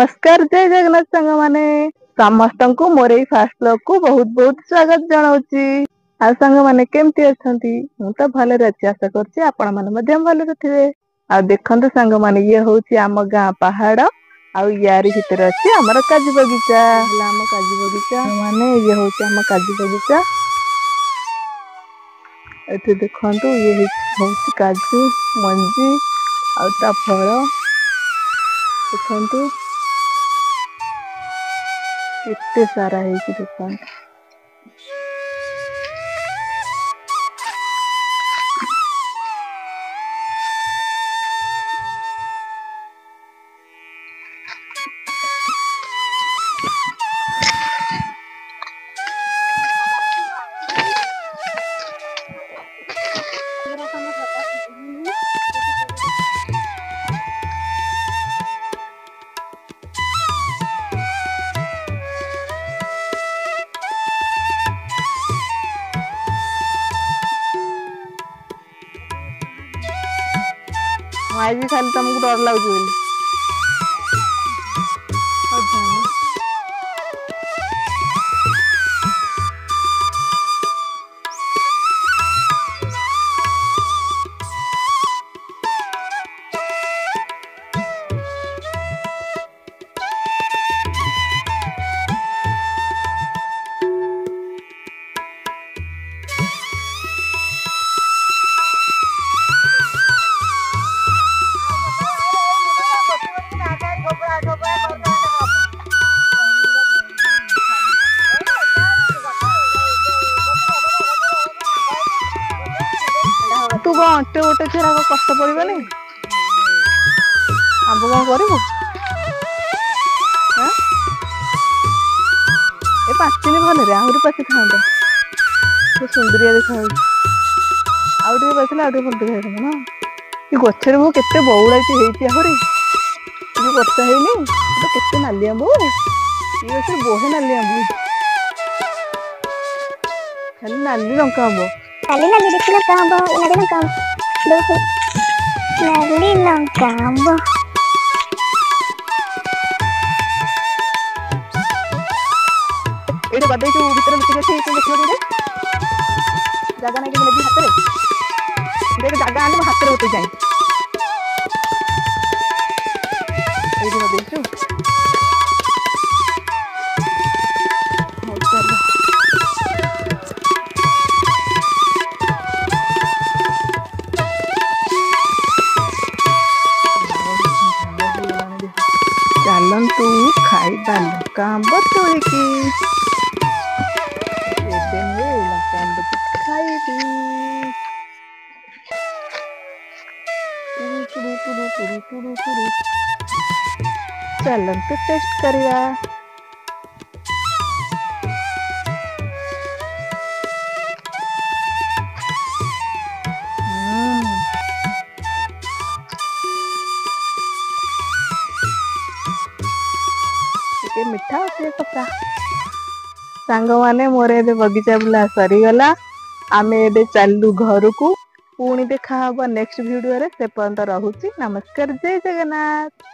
नमस्कार जय जगन्नाथ सांग माने समस्त को मोर फास्ट ब्लॉग को बहुत बहुत स्वागत जनाऊँची। आ सांग माने केमती अछंती मु तो भले अच्छी आशा करछि आपण माने मध्यम भले रथिबे। आ देखंतु सांग माने ये होछि आम गाँ पहाड़ आ यारी भितर अछि हमर काजू बगीचा हला हम काजू बगीचा माने ये होछि हम काजू बगीचा। एठी देखंतु ये होछि काजू मंजी आ ता फल देखंतु केते सारा है दुकान। आज खाली तुमको डर लगे तू कौन अटे गोटे छेरा कष्ट पड़े आब कौन करू ए पाचिनी भल आहरी पाचि था सुंदरिया देखा आउ पाचिले आउ भल देखा ना ये गचर मु केते बउलाची आहरी वर्षा है तो केते नाली आंब ये गचर बहे नाली आंब खाली नाली लंका आंब Kali lagi di sini kambo, lagi di kambo, dulu, lagi di kambo. ये बड़े जो भीतर लुचि गछि तो देखलो दे जगह नहीं कि लगी हाथ रे देख जगह आने हाथ रे होते जाए ये जो देखो चलतु खाइबा लंका आंब तोड़िकी खाइबी चलतु टेस्ट करिया मिठा पका सांग माने मोर ए बगीचा बुला सरीगला आमे ए चलू घर को पुणी देखा नेक्स्ट वीडियो रे से पर्यंत रहूची नमस्कार जय जगन्नाथ।